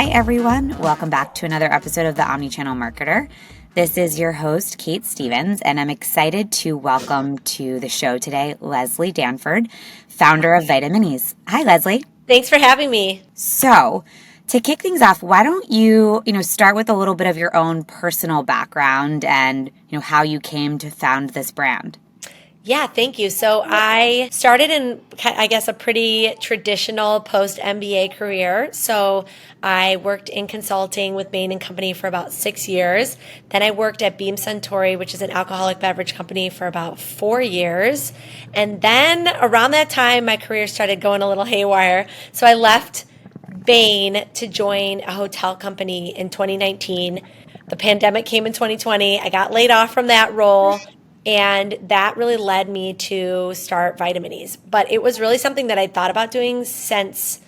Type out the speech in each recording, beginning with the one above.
Hi, everyone. Welcome back to another episode of the Omnichannel Marketer. This is your host, Kate Stevens, and I'm excited to welcome to the show today Leslie Danford, founder of Vitaminis. Hi, Leslie. Thanks for having me. So, to kick things off, why don't you start with a little bit of your own personal background and, how you came to found this brand? Yeah, thank you. So I started in, I guess, a pretty traditional post-MBA career. So I worked in consulting with Bain & Company for about 6 years. Then I worked at Beam Suntory, which is an alcoholic beverage company, for about 4 years. And then around that time, my career started going a little haywire. So I left Bain to join a hotel company in 2019. The pandemic came in 2020. I got laid off from that role. And that really led me to start Vitaminis. But it was really something that I'd thought about doing since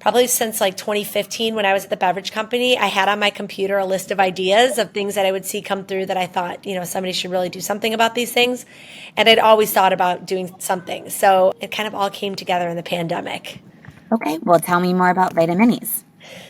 like 2015 when I was at the beverage company. I had on my computer a list of ideas of things that I would see come through that I thought, somebody should really do something about these things. And I'd always thought about doing something. So it kind of all came together in the pandemic. Okay, well, tell me more about Vitaminis.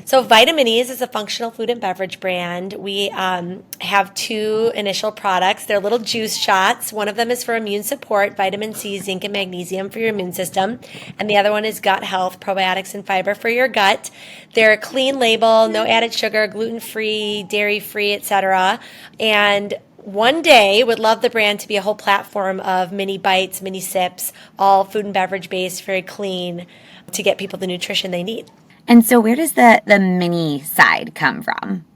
So Vitaminis is a functional food and beverage brand. We have 2 initial products. They're little juice shots. One of them is for immune support, vitamin C, zinc, and magnesium for your immune system. And the other one is gut health, probiotics and fiber for your gut. They're a clean label, no added sugar, gluten-free, dairy-free, etc. And one day would love the brand to be a whole platform of mini bites, mini sips, all food and beverage based, very clean, to get people the nutrition they need. And so where does the mini side come from?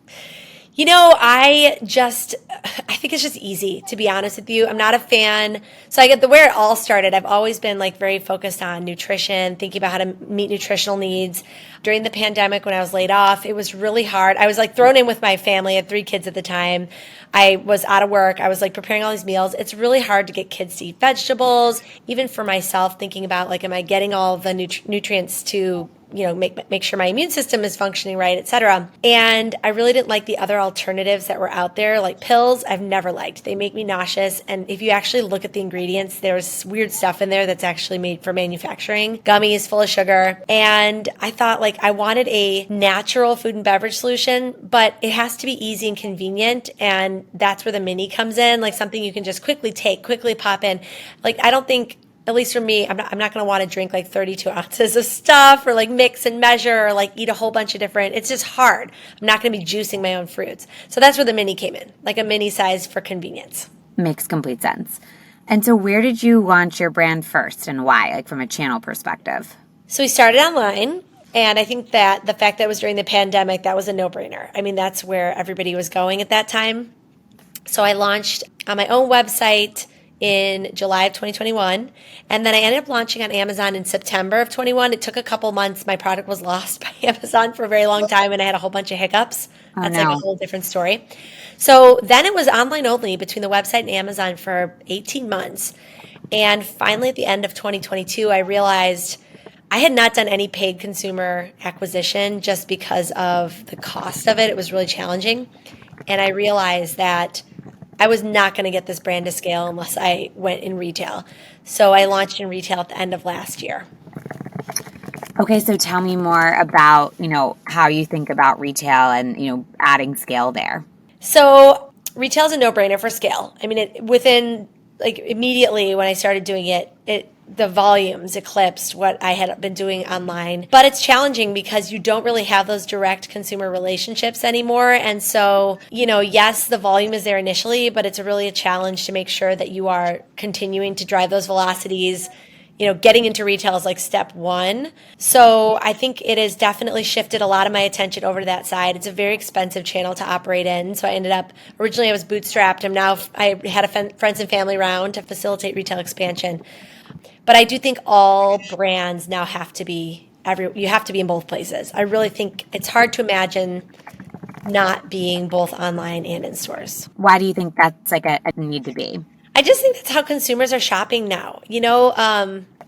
I think it's just easy, to be honest with you. I'm not a fan. So I get where it all started. I've always been very focused on nutrition, thinking about how to meet nutritional needs. During the pandemic, when I was laid off, it was really hard. I was thrown in with my family. I had 3 kids at the time. I was out of work. I was preparing all these meals. It's really hard to get kids to eat vegetables. Even for myself, thinking about am I getting all the nutrients to make sure my immune system is functioning right, etc. And I really didn't like the other alternatives that were out there, like pills. I've never liked. They make me nauseous. And if you actually look at the ingredients, there's weird stuff in there that's actually made for manufacturing. Gummies full of sugar. And I thought I wanted a natural food and beverage solution, but it has to be easy and convenient. And that's where the mini comes in, something you can just quickly take, quickly pop in. I don't think, at least for me, I'm not going to want to drink 32 ounces of stuff or mix and measure or eat a whole bunch of different. It's just hard. I'm not going to be juicing my own fruits. So that's where the mini came in, a mini size for convenience. Makes complete sense. And so where did you launch your brand first and why, from a channel perspective? So we started online. And I think that the fact that it was during the pandemic, that was a no-brainer. I mean, that's where everybody was going at that time. So I launched on my own website in July of 2021. And then I ended up launching on Amazon in September of 21. It took a couple months. My product was lost by Amazon for a very long time, and I had a whole bunch of hiccups. That's a whole different story. So then it was online only between the website and Amazon for 18 months. And finally, at the end of 2022, I realized I had not done any paid consumer acquisition just because of the cost of it. It was really challenging. And I realized that I was not going to get this brand to scale unless I went in retail. So I launched in retail at the end of last year. Okay, so tell me more about, how you think about retail and, adding scale there. So retail is a no-brainer for scale. I mean, immediately when I started doing it, the volumes eclipsed what I had been doing online. But it's challenging because you don't really have those direct consumer relationships anymore. And so, yes, the volume is there initially, but it's really a challenge to make sure that you are continuing to drive those velocities. Getting into retail is step 1. So I think it has definitely shifted a lot of my attention over to that side. It's a very expensive channel to operate in. So I ended up, originally I was bootstrapped. I had a friends and family round to facilitate retail expansion. But I do think all brands now you have to be in both places. I really think it's hard to imagine not being both online and in stores. Why do you think that's a need to be? I just think that's how consumers are shopping now.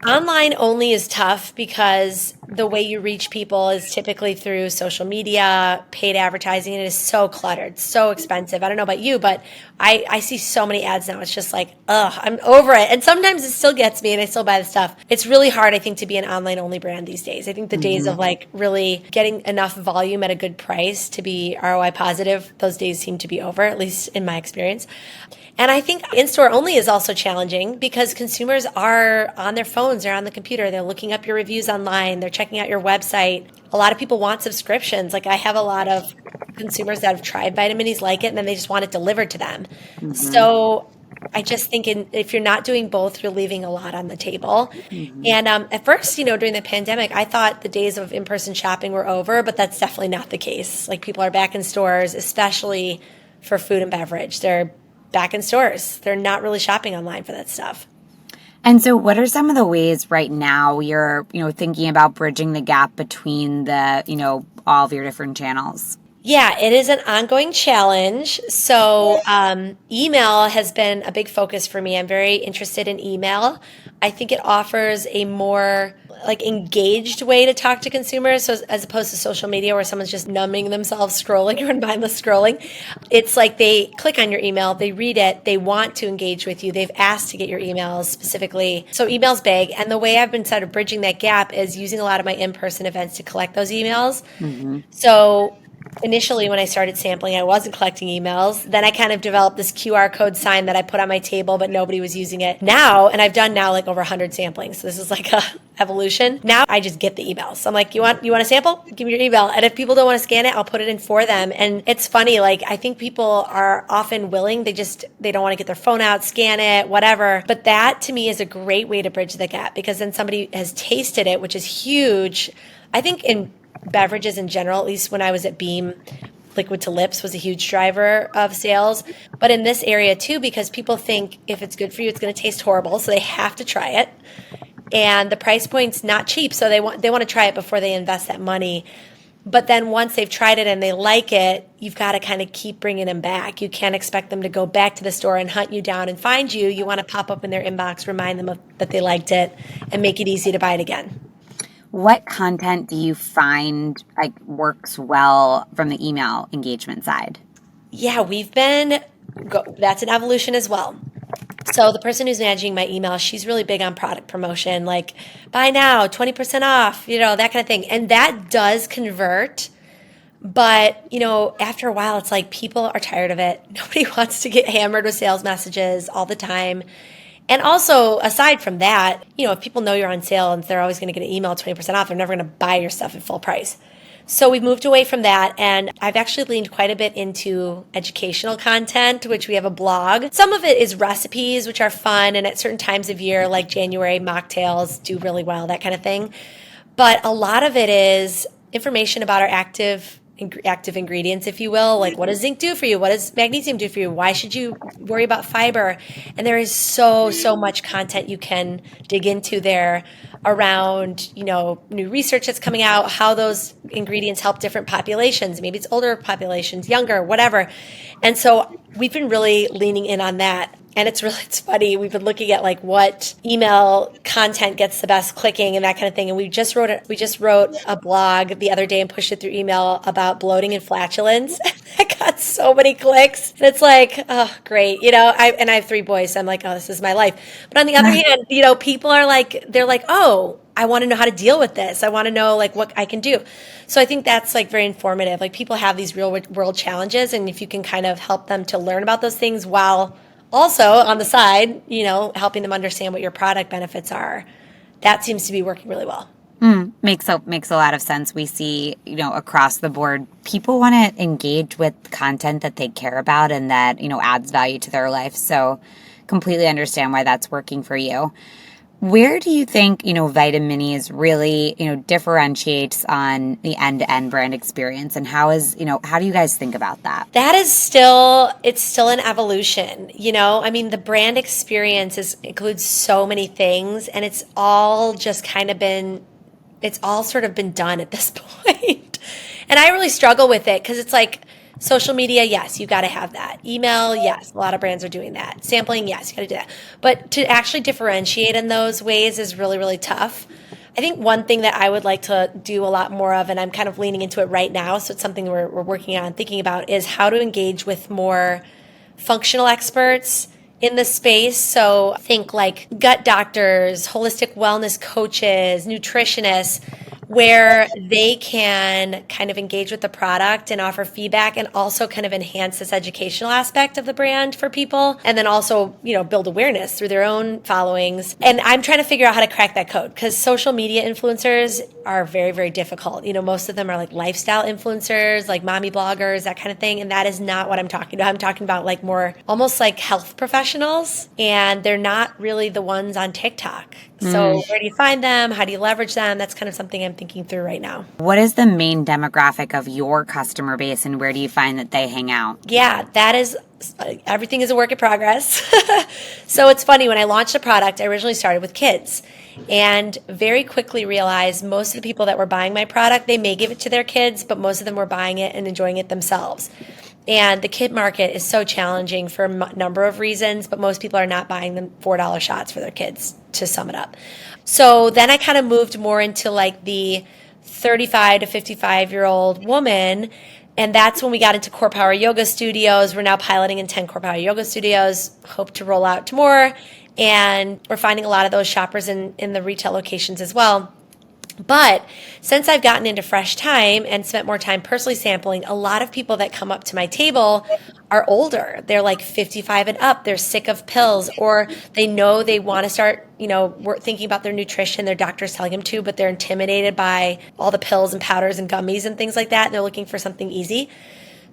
Online only is tough because the way you reach people is typically through social media, paid advertising, and it is so cluttered, so expensive. I don't know about you, but I see so many ads now. It's just like, ugh, I'm over it. And sometimes it still gets me and I still buy the stuff. It's really hard, I think, to be an online only brand these days. I think the days of like really getting enough volume at a good price to be ROI positive, those days seem to be over, at least in my experience. And I think in-store only is also challenging because consumers are on their phones, they're on the computer, they're looking up your reviews online, they're checking out your website. A lot of people want subscriptions. Like I have a lot of consumers that have tried Vitaminis, like it, and then they just want it delivered to them. So I just think if you're not doing both, you're leaving a lot on the table. And at first, during the pandemic, I thought the days of in-person shopping were over, but that's definitely not the case. Like people are back in stores, especially for food and beverage. They're back in stores. They're not really shopping online for that stuff. And so what are some of the ways right now you're, thinking about bridging the gap between the, all of your different channels? Yeah, it is an ongoing challenge. So email has been a big focus for me. I'm very interested in email. I think it offers a more like engaged way to talk to consumers. So as opposed to social media where someone's just numbing themselves scrolling or mindless scrolling, it's like they click on your email, they read it, they want to engage with you. They've asked to get your emails specifically. So email's big. And the way I've been sort of bridging that gap is using a lot of my in-person events to collect those emails. So initially when I started sampling, I wasn't collecting emails. Then I kind of developed this QR code sign that I put on my table, but nobody was using it. Now, and I've done now like over 100 samplings. So this is like a evolution. Now I just get the emails. So I'm like, you want a sample? Give me your email. And if people don't want to scan it, I'll put it in for them. And it's funny, like I think people are often willing. They don't want to get their phone out, scan it, whatever. But that to me is a great way to bridge the gap because then somebody has tasted it, which is huge. I think in beverages in general, at least when I was at Beam, liquid to lips was a huge driver of sales. But in this area too, because people think if it's good for you, it's going to taste horrible. So they have to try it. And the price point's not cheap. So they want to try it before they invest that money. But then once they've tried it and they like it, you've got to kind of keep bringing them back. You can't expect them to go back to the store and hunt you down and find you. You want to pop up in their inbox, remind them that they liked it, and make it easy to buy it again. What content do you find like works well from the email engagement side? Yeah, that's an evolution as well. So the person who's managing my email, she's really big on product promotion, like buy now, 20% off, that kind of thing. And that does convert. But, after a while, it's like people are tired of it. Nobody wants to get hammered with sales messages all the time. And also, aside from that, if people know you're on sale and they're always going to get an email 20% off, they're never going to buy your stuff at full price. So we've moved away from that, and I've actually leaned quite a bit into educational content, which we have a blog. Some of it is recipes, which are fun, and at certain times of year, like January, mocktails do really well, that kind of thing. But a lot of it is information about our active ingredients, if you will, like what does zinc do for you? What does magnesium do for you? Why should you worry about fiber? And there is so much content you can dig into there around, new research that's coming out, how those ingredients help different populations. Maybe it's older populations, younger, whatever. And so we've been really leaning in on that. And it's funny. We've been looking at like what email content gets the best clicking and that kind of thing. And we just wrote a blog the other day and pushed it through email about bloating and flatulence. That got so many clicks. And it's like, oh, great. I have 3 boys. So I'm like, oh, this is my life. But on the other hand, people are like, they're like, oh, I want to know how to deal with this. I want to know like what I can do. So I think that's like very informative. Like people have these real world challenges. And if you can kind of help them to learn about those things while also on the side, helping them understand what your product benefits are, that seems to be working really well. Makes a lot of sense. We see, across the board, people want to engage with content that they care about and that, adds value to their life. So completely understand why that's working for you. Where do you think, Vitaminis really, differentiates on the end-to-end brand experience, and how do you guys think about that? That is still an evolution, the brand experience includes so many things, and it's all just it's all sort of been done at this point. And I really struggle with it because it's like, social media, yes, you got to have that. Email, yes, a lot of brands are doing that. Sampling, yes, you got to do that. But to actually differentiate in those ways is really, really tough. I think one thing that I would like to do a lot more of, and I'm kind of leaning into it right now, so it's something we're working on, thinking about, is how to engage with more functional experts in the space. So think like gut doctors, holistic wellness coaches, nutritionists, where they can kind of engage with the product and offer feedback and also kind of enhance this educational aspect of the brand for people. And then also, build awareness through their own followings. And I'm trying to figure out how to crack that code because social media influencers are very, very difficult. Most of them are like lifestyle influencers, like mommy bloggers, that kind of thing. And that is not what I'm talking about. I'm talking about like more almost like health professionals, and they're not really the ones on TikTok. So where do you find them? How do you leverage them? That's kind of something I'm thinking through right now. What is the main demographic of your customer base, and where do you find that they hang out? Yeah, that is, everything is a work in progress. So it's funny, when I launched the product, I originally started with kids and very quickly realized most of the people that were buying my product, they may give it to their kids, but most of them were buying it and enjoying it themselves. And the kid market is so challenging for a number of reasons, but most people are not buying them $4 shots for their kids, to sum it up. So then I kind of moved more into like the 35 to 55-year-old woman. And that's when we got into Core Power Yoga studios. We're now piloting in 10 Core Power Yoga studios, hope to roll out to more. And we're finding a lot of those shoppers in the retail locations as well. But since I've gotten into Fresh Time and spent more time personally sampling, a lot of people that come up to my table are older. They're like 55 and up. They're sick of pills, or they know they want to start, thinking about their nutrition. Their doctor's telling them to, but they're intimidated by all the pills and powders and gummies and things like that. And they're looking for something easy.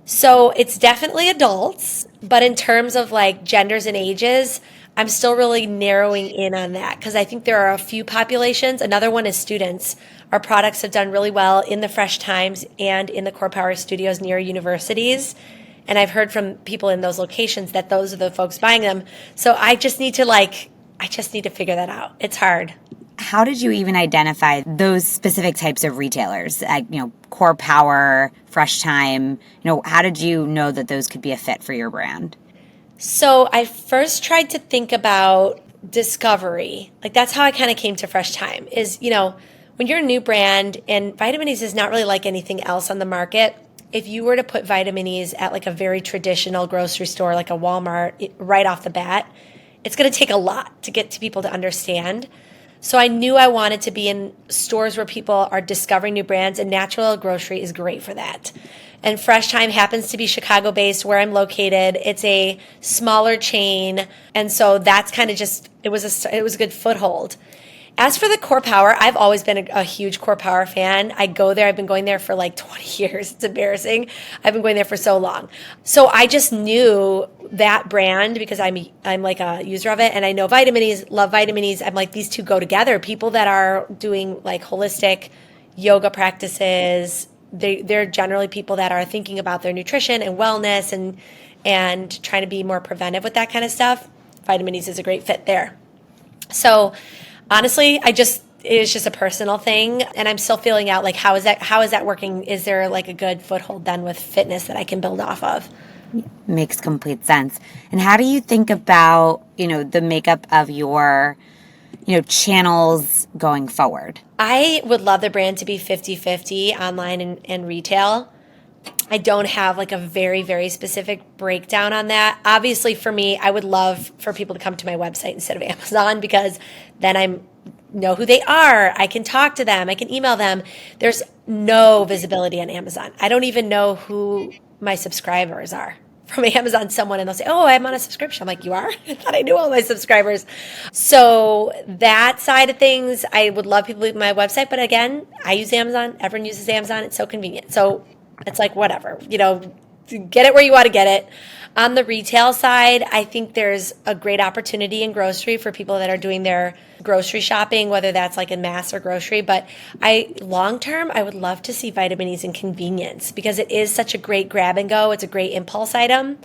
So it's definitely adults, but in terms of like genders and ages, I'm still really narrowing in on that because I think there are a few populations. Another one is students. Our products have done really well in the Fresh Times and in the Core Power studios near universities. And I've heard from people in those locations that those are the folks buying them. So I just need to figure that out. It's hard. How did you even identify those specific types of retailers? Core Power, Fresh Time. How did you know that those could be a fit for your brand? So I first tried to think about discovery. Like that's how I kind of came to Fresh Time is, when you're a new brand and Vitaminis is not really like anything else on the market. If you were to put Vitaminis at like a very traditional grocery store, like a Walmart, right off the bat, it's going to take a lot to get to people to understand. So I knew I wanted to be in stores where people are discovering new brands, and Natural Grocery is great for that. And Fresh Time happens to be Chicago-based where I'm located. It's a smaller chain, and so that's kind of just, it was a good foothold. As for the Core Power, I've always been a huge Core Power fan. I go there. I've been going there for like 20 years. It's embarrassing. I've been going there for so long. So I just knew that brand because I'm like a user of it, and I know Vitaminis, love Vitaminis. I'm like, these two go together. People that are doing like holistic yoga practices, they're generally people that are thinking about their nutrition and wellness and trying to be more preventive with that kind of stuff. Vitaminis is a great fit there. So honestly, it is just a personal thing, and I'm still feeling out like how is that working? Is there like a good foothold then with fitness that I can build off of? Makes complete sense. And how do you think about, the makeup of your, channels going forward? I would love the brand to be 50-50 online and retail. I don't have like a very, very specific breakdown on that. Obviously, for me, I would love for people to come to my website instead of Amazon because then I know who they are. I can talk to them. I can email them. There's no visibility on Amazon. I don't even know who my subscribers are from Amazon, and they'll say, oh, I'm on a subscription. I'm like, you are? I thought I knew all my subscribers. So that side of things, I would love people to leave my website. But again, I use Amazon. Everyone uses Amazon. It's so convenient. So it's like, whatever, get it where you want to get it. On the retail side, I think there's a great opportunity in grocery for people that are doing their grocery shopping, whether that's like in mass or grocery. But long term, I would love to see Vitaminis in convenience because it is such a great grab and go. It's a great impulse item.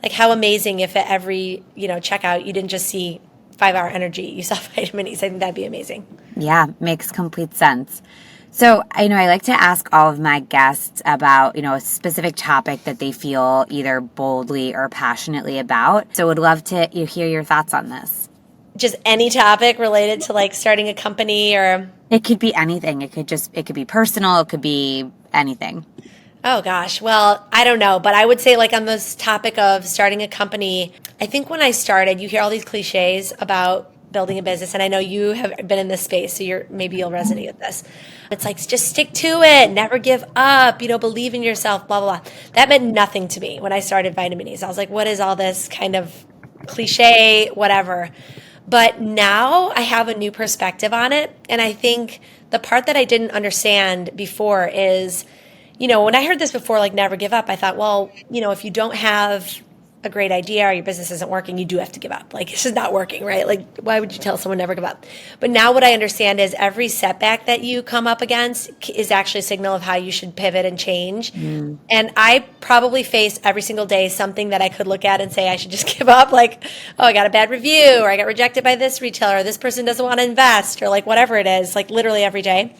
Like how amazing if at every, checkout, you didn't just see 5-Hour Energy, you saw Vitaminis. I think that'd be amazing. Yeah, makes complete sense. So I like to ask all of my guests about, a specific topic that they feel either boldly or passionately about. So would love to hear your thoughts on this. just any topic related to like starting a company or? It could be anything. It could be personal. It could be anything. Oh gosh. Well, I don't know, but I would say like on this topic of starting a company, I think when I started, you hear all these cliches about building a business, and I know you have been in this space, so maybe you'll resonate with this. It's like just stick to it, never give up, believe in yourself, blah blah blah. That meant nothing to me when I started Vitaminis. I was like, what is all this kind of cliche, whatever. But now I have a new perspective on it, and I think the part that I didn't understand before is when I heard this before, like never give up, I thought, well, if you don't have a great idea or your business isn't working, you do have to give up. Like it's just not working, right? Like why would you tell someone never give up? But now what I understand is every setback that you come up against is actually a signal of how you should pivot and change. And I probably face every single day something that I could look at and say I should just give up. Like, oh, I got a bad review, or I got rejected by this retailer, or this person doesn't want to invest, or like whatever it is, like literally every day.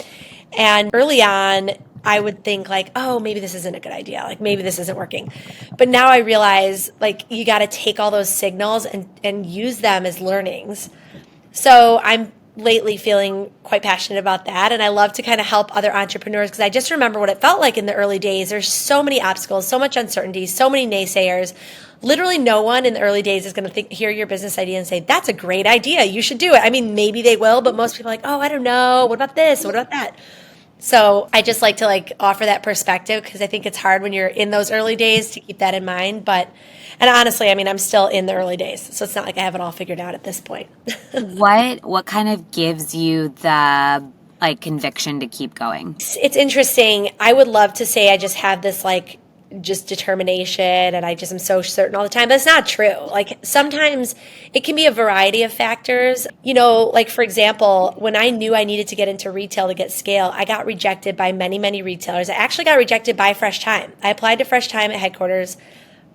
And early on, I would think like, oh, maybe this isn't a good idea. Like maybe this isn't working. But now I realize like you got to take all those signals and use them as learnings. So I'm lately feeling quite passionate about that. And I love to kind of help other entrepreneurs because I just remember what it felt like in the early days. There's so many obstacles, so much uncertainty, so many naysayers. Literally no one in the early days is going to hear your business idea and say, that's a great idea. You should do it. I mean, maybe they will, but most people are like, oh, I don't know. What about this? What about that? So I just like to like offer that perspective because I think it's hard when you're in those early days to keep that in mind. And honestly, I mean, I'm still in the early days, so it's not like I have it all figured out at this point. What kind of gives you the like conviction to keep going? It's interesting. I would love to say I just have this like just determination and I just am so certain all the time, but it's not true. Like sometimes it can be a variety of factors. Like for example, when I knew I needed to get into retail to get scale, I got rejected by many, many retailers. I actually got rejected by Fresh Time. I applied to Fresh Time at headquarters,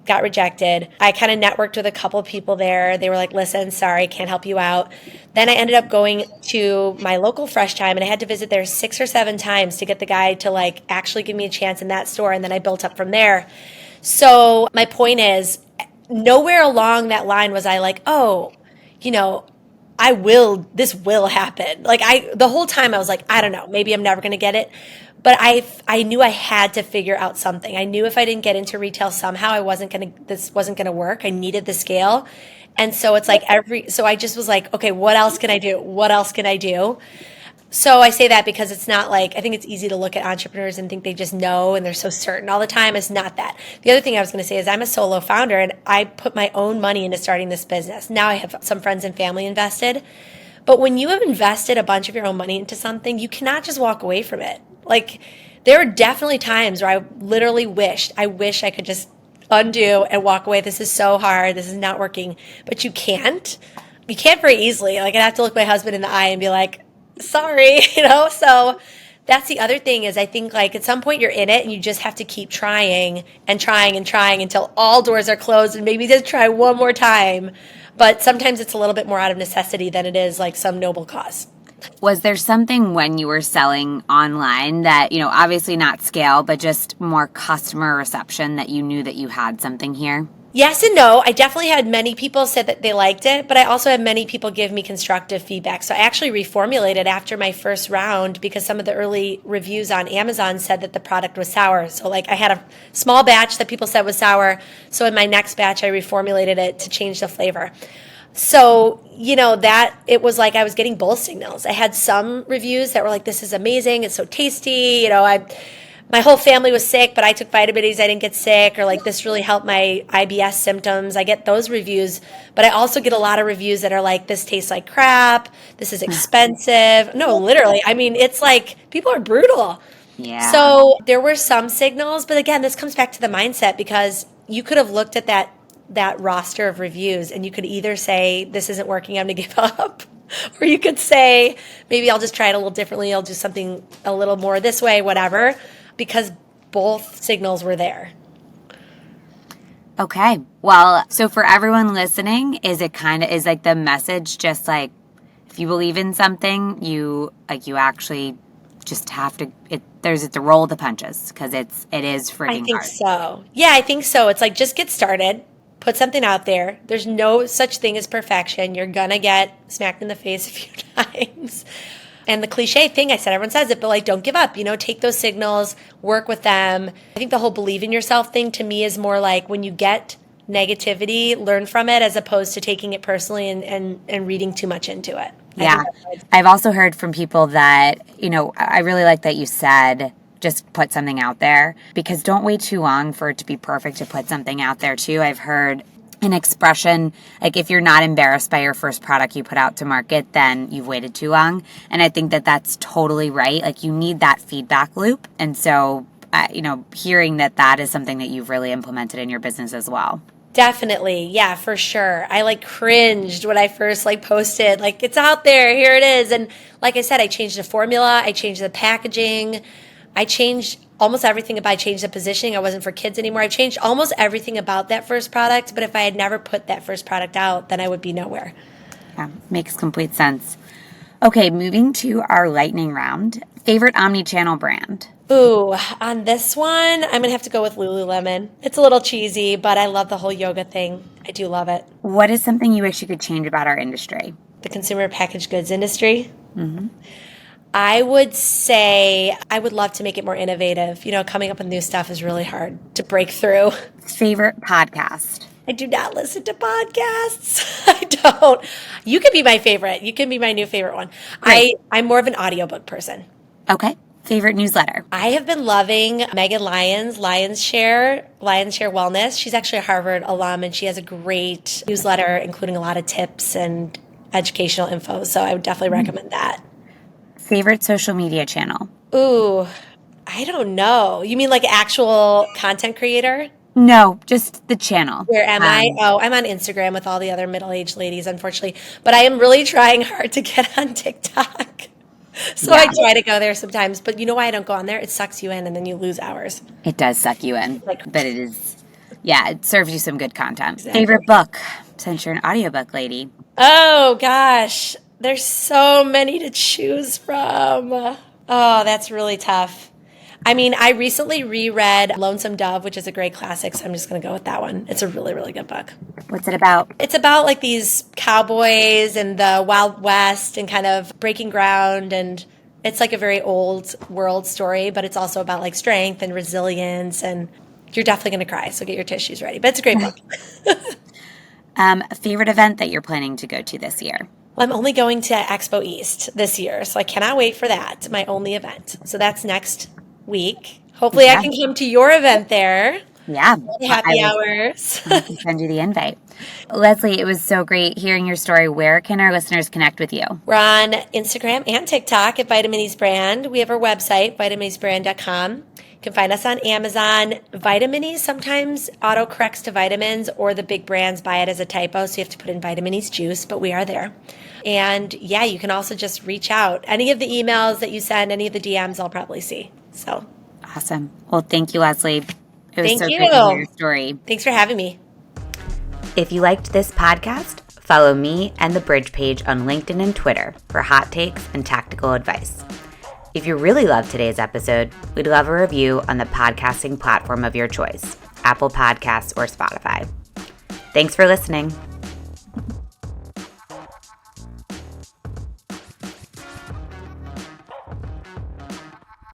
got rejected. I kind of networked with a couple of people there. They were like, listen, sorry, can't help you out. Then I ended up going to my local Fresh Time and I had to visit there 6 or 7 times to get the guy to like actually give me a chance in that store. And then I built up from there. So my point is nowhere along that line was I like, oh, this will happen. Like the whole time I was like, I don't know, maybe I'm never going to get it. But I knew I had to figure out something. I knew if I didn't get into retail somehow, this wasn't going to work. I needed the scale. And so it's like so I just was like, okay, what else can I do? What else can I do? So I say that because it's not like, I think it's easy to look at entrepreneurs and think they just know and they're so certain all the time. It's not that. The other thing I was going to say is I'm a solo founder and I put my own money into starting this business. Now I have some friends and family invested. But when you have invested a bunch of your own money into something, you cannot just walk away from it. Like there are definitely times where I literally I wish I could just undo and walk away. This is so hard. This is not working. But you can't. You can't very easily. Like I have to look my husband in the eye and be like, sorry, So that's the other thing is I think like at some point you're in it and you just have to keep trying and trying and trying until all doors are closed and maybe just try one more time. But sometimes it's a little bit more out of necessity than it is like some noble cause. Was there something when you were selling online that, obviously not scale, but just more customer reception that you knew that you had something here? Yes and no. I definitely had many people said that they liked it, but I also had many people give me constructive feedback. So I actually reformulated after my first round because some of the early reviews on Amazon said that the product was sour. So like I had a small batch that people said was sour. So in my next batch, I reformulated it to change the flavor. So, that it was like I was getting both signals. I had some reviews that were like, this is amazing. It's so tasty. My whole family was sick, but I took Vitaminis. I didn't get sick, or like this really helped my IBS symptoms. I get those reviews, but I also get a lot of reviews that are like, this tastes like crap. This is expensive. No, literally. I mean, it's like people are brutal. Yeah. So there were some signals, but again, this comes back to the mindset because you could have looked at that roster of reviews and you could either say, this isn't working, I'm going to give up. Or you could say, maybe I'll just try it a little differently. I'll do something a little more this way, whatever, because both signals were there. Okay. Well, so for everyone listening, is like the message just like, if you believe in something, you actually just have to, it's a roll of the punches because it is freaking hard. I think so. Yeah, I think so. It's like, just get started. put something out there. There's no such thing as perfection. You're going to get smacked in the face a few times. And the cliche thing, I said, everyone says it, but like, don't give up, take those signals, work with them. I think the whole believe in yourself thing to me is more like when you get negativity, learn from it as opposed to taking it personally and reading too much into it. Yeah. I've also heard from people that, I really like that you said, just put something out there, because don't wait too long for it to be perfect to put something out there too. I've heard an expression, like if you're not embarrassed by your first product you put out to market, then you've waited too long. And I think that that's totally right. Like you need that feedback loop. And so, hearing that is something that you've really implemented in your business as well. Definitely. Yeah, for sure. I cringed when I first posted, it's out there, here it is. And like I said, I changed the formula, I changed the packaging, I changed almost everything about, I changed the positioning. I wasn't for kids anymore. I've changed almost everything about that first product. But if I had never put that first product out, then I would be nowhere. Yeah, makes complete sense. Okay, moving to our lightning round. Favorite omnichannel brand? Ooh, on this one, I'm going to have to go with Lululemon. It's a little cheesy, but I love the whole yoga thing. I do love it. What is something you wish you could change about our industry? The consumer packaged goods industry? Mm-hmm. I would say I would love to make it more innovative. Coming up with new stuff is really hard to break through. Favorite podcast? I do not listen to podcasts. I don't. You could be my favorite. You can be my new favorite one. I'm more of an audiobook person. Okay. Favorite newsletter? I have been loving Megan Lyons' Lion's Share Wellness. She's actually a Harvard alum, and she has a great newsletter, including a lot of tips and educational info. So I would definitely recommend that. Favorite social media channel? Ooh, I don't know. You mean like actual content creator? No, just the channel. Where am I? Oh, I'm on Instagram with all the other middle-aged ladies, unfortunately. But I am really trying hard to get on TikTok. So I try to go there sometimes. But you know why I don't go on there? It sucks you in and then you lose hours. It does suck you in. But it is, it serves you some good content. Exactly. Favorite book, since you're an audiobook lady? Oh, gosh. There's so many to choose from. Oh, that's really tough. I mean, I recently reread Lonesome Dove, which is a great classic, so I'm just going to go with that one. It's a really, really good book. What's it about? It's about these cowboys and the Wild West and kind of breaking ground, and it's a very old world story, but it's also about strength and resilience, and you're definitely going to cry, so get your tissues ready. But it's a great book. A favorite event that you're planning to go to this year? Well, I'm only going to Expo East this year, so I cannot wait for that, my only event. So that's next week. Hopefully I can come to your event there. Yeah. Happy hours. I can send you the invite. Leslie, it was so great hearing your story. Where can our listeners connect with you? We're on Instagram and TikTok at Vitaminis Brand. We have our website, vitaminisbrand.com. You can find us on Amazon. Vitaminis sometimes autocorrects to vitamins, or the big brands buy it as a typo, so you have to put in Vitaminis juice, but we are there. And you can also just reach out. Any of the emails that you send, any of the DMs, I'll probably see. So awesome. Well, thank you, Leslie. It was so great to hear your story. Thanks for having me. If you liked this podcast, follow me and the Bridge page on LinkedIn and Twitter for hot takes and tactical advice. If you really loved today's episode, we'd love a review on the podcasting platform of your choice, Apple Podcasts or Spotify. Thanks for listening.